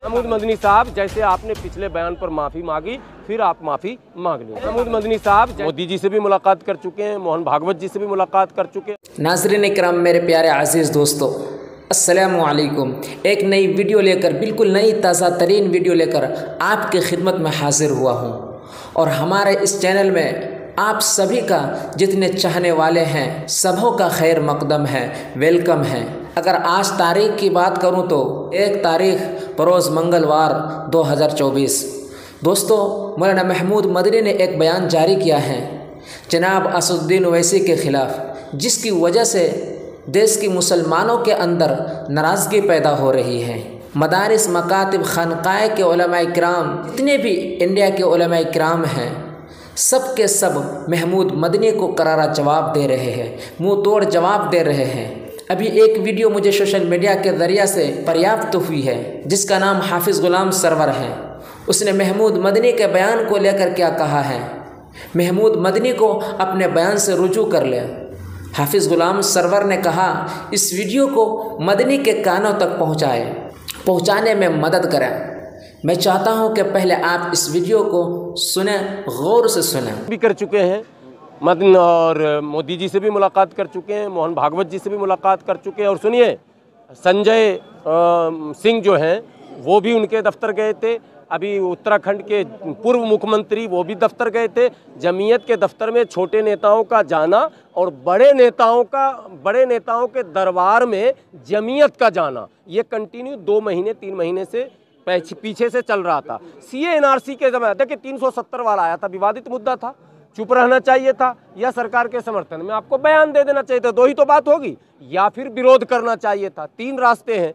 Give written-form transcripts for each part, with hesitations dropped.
महमूद मदनी साहब, जैसे आपने पिछले बयान पर माफ़ी मांगी, फिर आप माफ़ी मांग ली। महमूद मदनी साहब मोदी जी से भी मुलाकात कर चुके हैं, मोहन भागवत जी से भी मुलाकात कर चुके हैं। नाज़रीन इकराम, मेरे प्यारे अजीज़ दोस्तों, अस्सलामु अलैकुम। एक नई वीडियो लेकर, बिल्कुल नई ताज़ा तरीन वीडियो लेकर आपके खिदमत में हाजिर हुआ हूँ। और हमारे इस चैनल में आप सभी का, जितने चाहने वाले हैं, सबों का खैर मकदम है, वेलकम है। अगर आज तारीख की बात करूं तो 1 तारीख बरोज़ मंगलवार 2024। दोस्तों, मौलाना महमूद मदनी ने एक बयान जारी किया है जनाब असदुद्दीन ओवैसी के ख़िलाफ़, जिसकी वजह से देश की मुसलमानों के अंदर नाराज़गी पैदा हो रही है। मदारिस, मकातिब, खानकाए के उलमाए किराम, जितने भी इंडिया के उलमाए किराम हैं, सब के सब महमूद मदनी को करारा जवाब दे रहे हैं, मुंह तोड़ जवाब दे रहे हैं। अभी एक वीडियो मुझे सोशल मीडिया के ज़रिए से पर्याप्त हुई है, जिसका नाम हाफिज़ ग़ुलाम सरवर है। उसने महमूद मदनी के बयान को लेकर क्या कहा है, महमूद मदनी को अपने बयान से रुजू कर ले। हाफिज़ ग़ुलाम सरवर ने कहा, इस वीडियो को मदनी के कानों तक पहुँचाने में मदद करें। मैं चाहता हूं कि पहले आप इस वीडियो को सुने, गौर से सुने। भी कर चुके हैं मदन, और मोदी जी से भी मुलाकात कर चुके हैं, मोहन भागवत जी से भी मुलाकात कर चुके हैं। और सुनिए, संजय सिंह जो हैं वो भी उनके दफ्तर गए थे। अभी उत्तराखंड के पूर्व मुख्यमंत्री वो भी दफ्तर गए थे। जमीयत के दफ्तर में छोटे नेताओं का जाना और बड़े नेताओं के दरबार में जमीयत का जाना, ये कंटिन्यू 2 महीने 3 महीने से पीछे से चल रहा था। सीए एनआरसी के जमाने, देखिए 370 वाला आया था, विवादित मुद्दा था, चुप रहना चाहिए था, या सरकार के समर्थन में आपको बयान दे देना चाहिए था। 2 ही तो बात होगी, या फिर विरोध करना चाहिए था। 3 रास्ते हैं,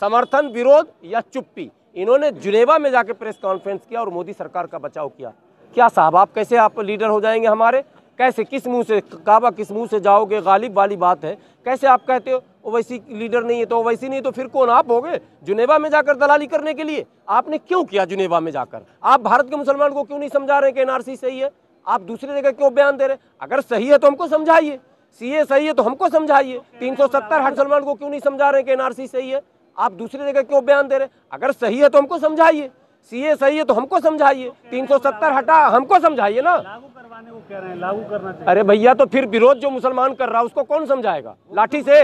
समर्थन, विरोध या चुप्पी। इन्होंने जुनेवा में जाके प्रेस कॉन्फ्रेंस किया और मोदी सरकार का बचाव किया। क्या साहब, आप कैसे आप लीडर हो जाएंगे हमारे? कैसे, किस मुंह से, काबा किस मुंह से जाओगे? गालिब वाली बात है। कैसे आप कहते हो ओवैसी लीडर नहीं है? तो ओवैसी नहीं तो फिर कौन आप होगे जुनेवा में जाकर दलाली करने के लिए? आपने क्यों किया जुनेवा में जाकर? आप भारत के मुसलमान को क्यों नहीं समझा रहे कि एनआरसी सही है? आप दूसरी जगह क्यों बयान दे रहे? अगर सही है तो हमको समझाइए, सीए सही है तो हमको समझाइए। 370 मुसलमान को क्यों नहीं समझा रहे कि एनआरसी सही है? आप दूसरी जगह क्यों बयान दे रहे? अगर सही है तो हमको समझाइए, सीए सही है तो हमको समझाइए, 370 हटा हमको समझाइए ना। लागू करवाने को कह रहे हैं, लागू करना चाहिए। अरे भैया, तो फिर विरोध जो मुसलमान कर रहा है उसको कौन समझाएगा? लाठी से,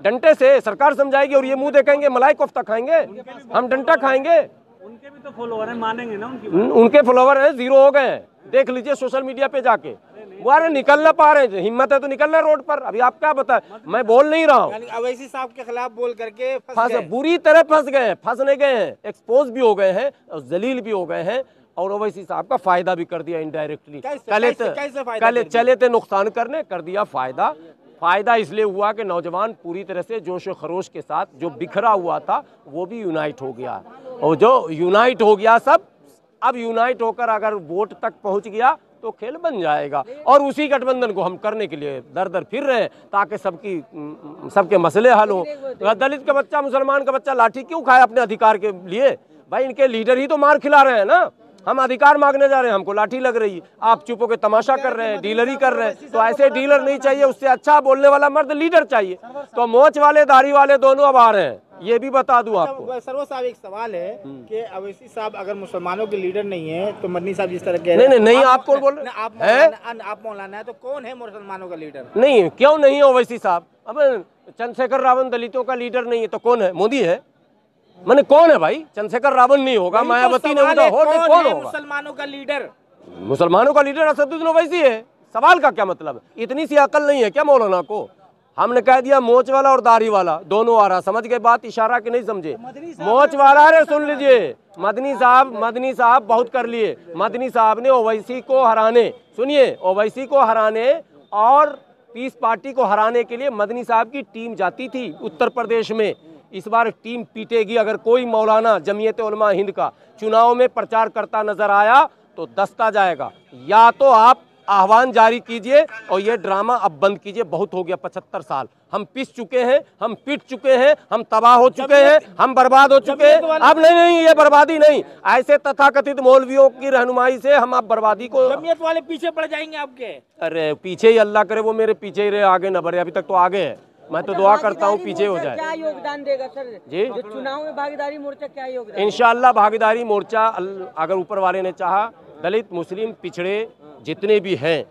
डंडे से सरकार समझाएगी और ये मुंह देखेंगे मलाई कोफ्ता खाएंगे, हम डंडा खाएंगे। उनके भी तो फॉलोअर हैं, मानेंगे ना उनकी? उनके फॉलोवर हैं, 0 हो गए हैं। देख लीजिए सोशल मीडिया पे जाके, वो अरे निकल ना पा रहे हैं। हिम्मत है तो निकल रहे रोड पर। अभी आप क्या बताएं, मैं बोल नहीं रहा हूँ। ओवैसी साहब के खिलाफ बोल करके बुरी तरह फंसने गए हैं, एक्सपोज भी हो गए हैं और जलील भी हो गए हैं। और ओवैसी साहब का फायदा भी कर दिया इनडायरेक्टली। कल चले थे नुकसान करने, कर दिया फायदा इसलिए हुआ कि नौजवान पूरी तरह से जोश व खरोश के साथ, जो बिखरा हुआ था वो भी यूनाइट हो गया। और जो यूनाइट हो गया सब, अब यूनाइट होकर अगर वोट तक पहुंच गया तो खेल बन जाएगा। और उसी गठबंधन को हम करने के लिए दर फिर रहे हैं, ताकि सबके मसले हल हो। दलित का बच्चा, मुसलमान का बच्चा लाठी क्यों खाए अपने अधिकार के लिए? भाई, इनके लीडर ही तो मार खिला रहे हैं ना। हम अधिकार मांगने जा रहे हैं, हमको लाठी लग रही है, आप चुप होकर तमाशा कर रहे हैं, डीलरी कर रहे हैं। तो ऐसे डीलर नहीं चाहिए, उससे अच्छा बोलने वाला मर्द लीडर चाहिए। तो मोच वाले, दाढ़ी वाले दोनों अब आ रहे हैं, ये भी बता दूं आपको। सर्व साहब, एक सवाल है कि ओवैसी साहब अगर मुसलमानों के लीडर नहीं है तो मदनी साहब जिस तरह कह रहे हैं, नहीं आप कौन बोल रहे हैं? आप मौलाना है तो कौन है मुसलमानों का लीडर? नहीं, क्यों नहीं है ओवैसी साहब? अब चंद्रशेखर रावण दलितों का लीडर नहीं है तो कौन है? मोदी है। मैंने कौन है भाई? चंद्रशेखर रावण नहीं होगा, मायावती नहीं होगा, कौन होगा मुसलमानों का लीडर? मुसलमानों का लीडर असदुद्दीन ओवैसी है। सवाल का क्या मतलब? इतनी सी अकल नहीं है क्या मौलाना को? हमने कह दिया मोच वाला और दाढ़ी वाला दोनों आ रहा। समझ गए बात? इशारा कि नहीं समझे? मोच वाला, अरे सुन लीजिए, मदनी साहब बहुत कर लिए। मदनी साहब ने ओवैसी को हराने, सुनिए, ओवैसी को हराने और पीस पार्टी को हराने के लिए मदनी साहब की टीम जाती थी उत्तर प्रदेश में। इस बार टीम पीटेगी। अगर कोई मौलाना जमीयत उलमा हिंद का चुनाव में प्रचार करता नजर आया तो दस्ता जाएगा। या तो आप आह्वान जारी कीजिए और ये ड्रामा अब बंद कीजिए। बहुत हो गया, 75 साल हम पिस चुके हैं, हम पिट चुके हैं, हम तबाह हो चुके हैं, हम बर्बाद हो चुके हैं। अब नहीं, ये बर्बादी नहीं। ऐसे तथाकथित मौलवियों की रहनुमाई से हम आप बर्बादी को, जमीयत वाले पीछे पड़ जाएंगे आपके। अरे पीछे ही, अल्लाह करे वो मेरे पीछे ही रहे, आगे न बढ़े। अभी तक तो आगे है, मैं तो दुआ करता हूँ पीछे हो जाए। क्या योगदान देगा सर जी, जो चुनाव में भागीदारी मोर्चा क्या योगदान? इंशाअल्लाह भागीदारी मोर्चा अगर ऊपर वाले ने चाहा, दलित मुस्लिम पिछड़े जितने भी हैं,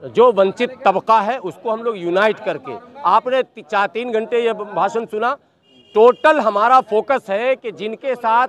जो वंचित तबका है, उसको हम लोग यूनाइट करके, आपने 4-3 घंटे ये भाषण सुना, टोटल हमारा फोकस है कि जिनके साथ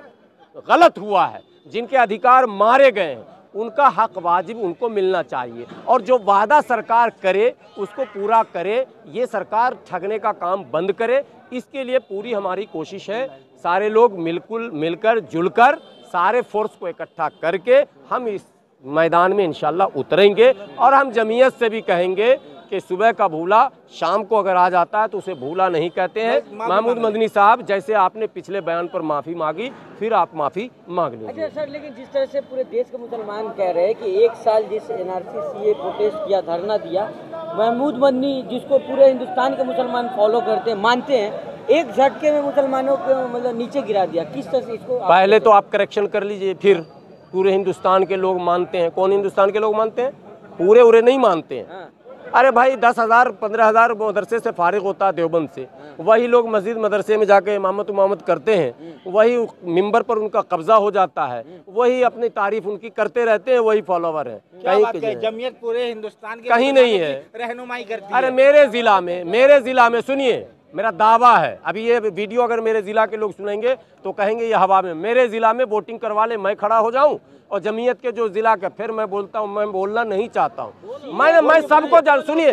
गलत हुआ है, जिनके अधिकार मारे गए हैं, उनका हक वाजिब उनको मिलना चाहिए, और जो वादा सरकार करे उसको पूरा करे। ये सरकार ठगने का काम बंद करे, इसके लिए पूरी हमारी कोशिश है। सारे लोग मिलकर जुलकर सारे फोर्स को इकट्ठा करके हम इस मैदान में इंशाल्लाह उतरेंगे, और हम जमीयत से भी कहेंगे कि सुबह का भूला शाम को अगर आ जाता है तो उसे भूला नहीं कहते हैं। महमूद मदनी साहब, जैसे आपने पिछले बयान पर माफ़ी मांगी, फिर आप माफ़ी मांग लीजिए। अच्छा सर, लेकिन जिस तरह से पूरे देश के मुसलमान कह रहे हैं कि 1 साल जिस NRC CA प्रोटेस्ट किया, धरना दिया, महमूद मदनी जिसको पूरे हिंदुस्तान के मुसलमान फॉलो करते हैं, मानते हैं, एक झटके में मुसलमानों को मतलब नीचे गिरा दिया। किस तरह से इसको पहले तो आप करेक्शन कर लीजिए, फिर पूरे हिंदुस्तान के लोग मानते हैं। कौन हिंदुस्तान के लोग मानते हैं? पूरे उरे नहीं मानते हैं। हाँ। अरे भाई 10,000 15,000 मदरसे से फारिग होता है देवबंद से, वही लोग मस्जिद मदरसे में जाके इमामत करते हैं, वही मिंबर पर उनका कब्जा हो जाता है, वही अपनी तारीफ उनकी करते रहते हैं, वही फॉलोवर हैं। कहीं जमीयत पूरे हिंदुस्तान के कहीं नहीं है, रहनुमाई करती है। अरे मेरे ज़िला में सुनिए, मेरा दावा है, अभी ये वीडियो अगर मेरे ज़िला के लोग सुनेंगे तो कहेंगे ये हवा में। मेरे ज़िला में वोटिंग करवा ले, मैं खड़ा हो जाऊं, और जमीयत के जो ज़िला के, फिर मैं बोलता हूं, मैं बोलना नहीं चाहता हूं। मैं सबको सुनिए,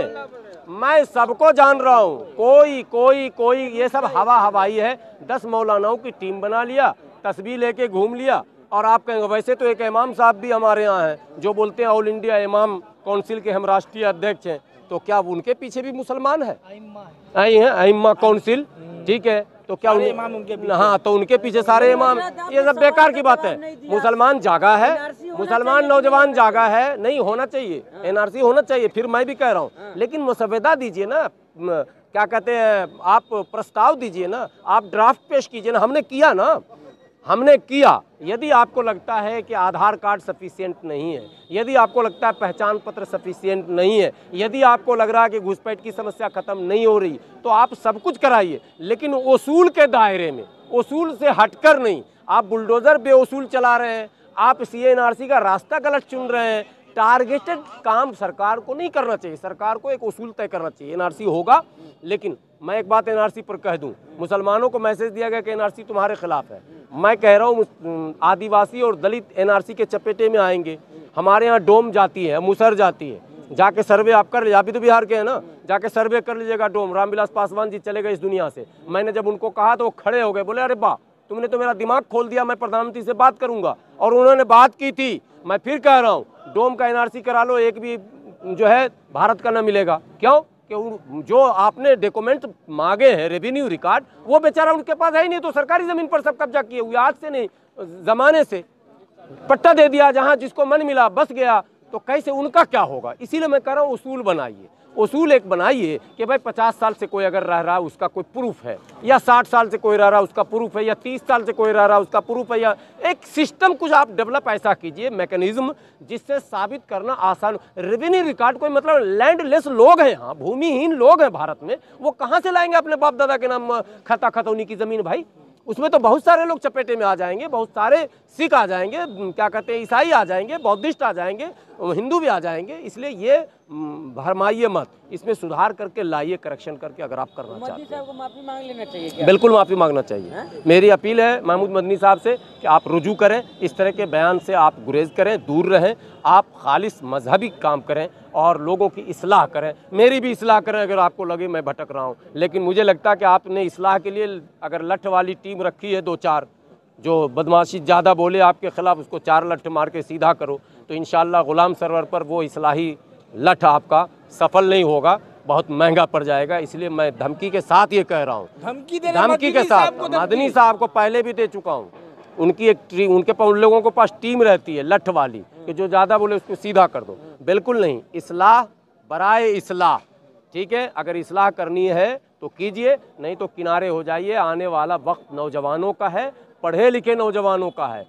मैं सबको जान रहा हूं। कोई ये सब हवाई है। 10 मौलानाओं की टीम बना लिया, तस्बीह लेके घूम लिया, और आप कहेंगे वैसे तो एक इमाम साहब भी हमारे यहाँ हैं जो बोलते हैं ऑल इंडिया इमाम काउंसिल के हम राष्ट्रीय अध्यक्ष हैं, तो क्या उनके पीछे भी मुसलमान है? आई हैं अइम्मा काउंसिल, ठीक है, तो क्या हाँ, तो उनके पीछे सारे इमाम। ये सब बेकार की बात है। मुसलमान जागा है, मुसलमान नौजवान जागा है, नहीं होना चाहिए, NRC होना चाहिए। फिर मैं भी कह रहा हूँ, लेकिन मुसवदा दीजिए ना, क्या कहते हैं, आप प्रस्ताव दीजिए ना, आप ड्राफ्ट पेश कीजिए ना। हमने किया। यदि आपको लगता है कि आधार कार्ड सफिशिएंट नहीं है, यदि आपको लगता है पहचान पत्र सफिशिएंट नहीं है, यदि आपको लग रहा है कि घुसपैठ की समस्या खत्म नहीं हो रही, तो आप सब कुछ कराइए, लेकिन उसूल के दायरे में, उसूल से हटकर नहीं। आप बुलडोजर बेउसूल चला रहे हैं, आप CA NRC का रास्ता गलत चुन रहे हैं। टारगेटेड काम सरकार को नहीं करना चाहिए, सरकार को एक उसूल तय करना चाहिए। NRC होगा, लेकिन मैं एक बात NRC पर कह दूं, मुसलमानों को मैसेज दिया गया कि NRC तुम्हारे खिलाफ है। मैं कह रहा हूं, आदिवासी और दलित NRC के चपेटे में आएंगे। हमारे यहाँ डोम जाती है, मुसर जाती है, जाके सर्वे आप कर लीजिए। आप भी तो बिहार के हैं ना, जाके सर्वे कर लीजिएगा डोम। रामविलास पासवान जी चले गए इस दुनिया से। मैंने जब उनको कहा तो वो खड़े हो गए, बोले अरे बा, तुमने तो मेरा दिमाग खोल दिया, मैं प्रधानमंत्री से बात करूंगा। और उन्होंने बात की थी। मैं फिर कह रहा हूँ, डोम का NRC करा लो, एक भी जो है भारत का ना मिलेगा। क्यों? कि जो आपने डॉक्यूमेंट मांगे हैं, रेवेन्यू रिकॉर्ड, वो बेचारा उनके पास है ही नहीं, तो सरकारी ज़मीन पर सब कब्जा किए हुए। आज से नहीं, ज़माने से पट्टा दे दिया, जहाँ जिसको मन मिला बस गया, तो कैसे उनका क्या होगा? इसीलिए मैं कह रहा हूँ, उसूल बनाइए, उसूल एक बनाइए कि भाई 50 साल से कोई अगर रह रहा है उसका कोई प्रूफ है, या 60 साल से कोई रह रहा है उसका प्रूफ है, या 30 साल से कोई रह रहा है उसका प्रूफ है, या एक सिस्टम कुछ आप डेवलप ऐसा कीजिए, मैकेनिज्म, जिससे साबित करना आसान। रेवेन्यू रिकॉर्ड कोई मतलब लैंडलेस लोग हैं, हाँ, भूमिहीन लोग हैं भारत में, वो कहाँ से लाएंगे अपने बाप दादा के नाम खता खतौनी की ज़मीन? भाई उसमें तो बहुत सारे लोग चपेटे में आ जाएंगे, बहुत सारे सिख आ जाएंगे, क्या कहते हैं, ईसाई आ जाएंगे, बौद्धिस्ट आ जाएंगे, हिंदू भी आ जाएंगे। इसलिए ये भरमाइए मत, इसमें सुधार करके लाइए, करेक्शन करके अगर आप करना चाहते हैं। मोदी साहब को माफी मांग लेना चाहिए क्या? बिल्कुल माफ़ी मांगना चाहिए। मेरी अपील है महमूद मदनी साहब से कि आप रुजू करें, इस तरह के बयान से आप गुरेज करें, दूर रहें, आप खालिस मजहबी काम करें और लोगों की इस्लाह करें। मेरी भी इस्लाह करें अगर आपको लगे मैं भटक रहा हूँ। लेकिन मुझे लगता है कि आपने इस्लाह के लिए अगर लठ वाली टीम रखी है 2-4, जो बदमाशी ज़्यादा बोले आपके ख़िलाफ़, उसको 4 लठ मार के सीधा करो, तो इंशाअल्लाह ग़ुलाम सरवर पर वो इस्लाही लठ आपका सफल नहीं होगा, बहुत महंगा पड़ जाएगा। इसलिए मैं धमकी के साथ ये कह रहा हूँ, धमकी के साथ। मदनी साहब को पहले भी दे चुका हूँ। उनकी एक उनके उन लोगों के पास टीम रहती है लठ वाली, कि जो ज़्यादा बोले उसको सीधा कर दो। बिल्कुल नहीं, इस्लाह बराए इस्लाह, ठीक है। अगर इस्लाह करनी है तो कीजिए, नहीं तो किनारे हो जाइए। आने वाला वक्त नौजवानों का है, पढ़े लिखे नौजवानों का है।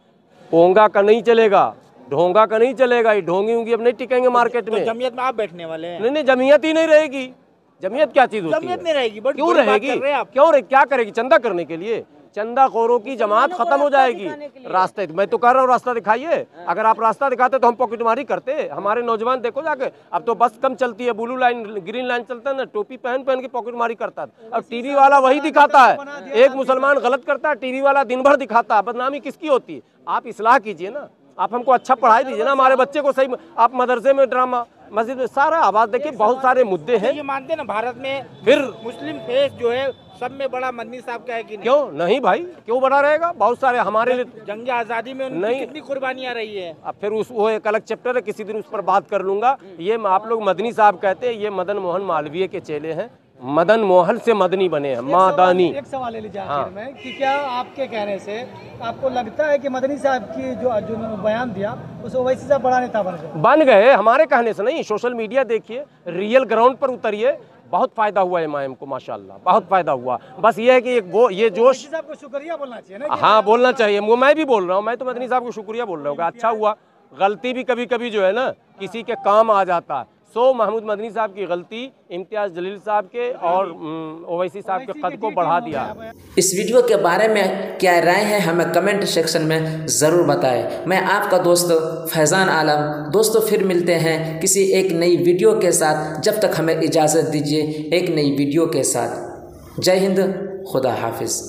पोंगा का नहीं चलेगा, ढोंगा का नहीं चलेगा। ये ढोंगी होंगी अब नहीं टिकेंगे मार्केट में। तो जमीयत में आप बैठने वाले हैं? नहीं, जमीयत ही नहीं रहेगी। जमीयत क्या चीज होती है? जमीयत नहीं रहेगी, बट क्यों रहेगी? क्यों रहे? क्या करेगी? चंदा करने के लिए? चंदाखोरों की जमात खत्म हो जाएगी। रास्ते मैं तो कह रहा हूँ, रास्ता दिखाइए। अगर आप रास्ता दिखाते तो हम पॉकेटमारी करते। हमारे नौजवान देखो जाके, अब तो बस कम चलती है, ब्लू लाइन ग्रीन लाइन चलता है ना, टोपी पहन पहन के पॉकेटमारी करता है। अब टीवी वाला वही दिखाता है। एक मुसलमान गलत करता है, टीवी वाला दिन भर दिखाता है। बदनामी किसकी होती है? आप इस्लाह कीजिए ना, आप हमको अच्छा पढ़ाई दीजिए ना, हमारे बच्चे को सही। आप मदरसे में ड्रामा, मस्जिद में सारा आवाज देखिए, बहुत सारे मुद्दे हैं। ये मानते हैं ना भारत में फिर मुस्लिम फेस जो है सब में बड़ा मदनी साहब का है कि नहीं? क्यों नहीं भाई, क्यों बना रहेगा? बहुत सारे हमारे लिए जंग आज़ादी में उनकी नहीं। कितनी कुर्बानियां रही है। अब फिर वो एक अलग चैप्टर है, किसी दिन उस पर बात कर लूंगा। ये आप लोग मदनी साहब कहते हैं, ये मदन मोहन मालवीय के चेले हैं। मदन मोहन से मदनी बने हैं, मादानी। एक सवाल ले लीजिए आखिर में कि क्या आपके कहने से आपको लगता है कि मदनी साहब की जो बयान दिया उस ओवैसी साहब बड़ा नेता बन गए? हमारे कहने से नहीं, सोशल मीडिया देखिए, रियल ग्राउंड पर उतरिए, बहुत फायदा हुआ एमआईएम को, माशाल्लाह बहुत फायदा हुआ। बस ये है कि ये जोश साहब को शुक्रिया बोलना चाहिए ना। हाँ बोलना चाहिए, वो मैं भी बोल रहा हूँ। मैं तो मदनी साहब को शुक्रिया बोल रहा हूँ, अच्छा हुआ। गलती भी कभी कभी जो है ना किसी के काम आ जाता है। सो महमूद मदनी साहब की गलती इम्तियाज़ जलील साहब के और ओवैसी साहब के कद को बढ़ा दिया। इस वीडियो के बारे में क्या राय है हमें कमेंट सेक्शन में ज़रूर बताएं। मैं आपका दोस्त फैज़ान आलम। दोस्तों फिर मिलते हैं किसी एक नई वीडियो के साथ। जब तक हमें इजाज़त दीजिए एक नई वीडियो के साथ। जय हिंद, खुदा हाफिज़।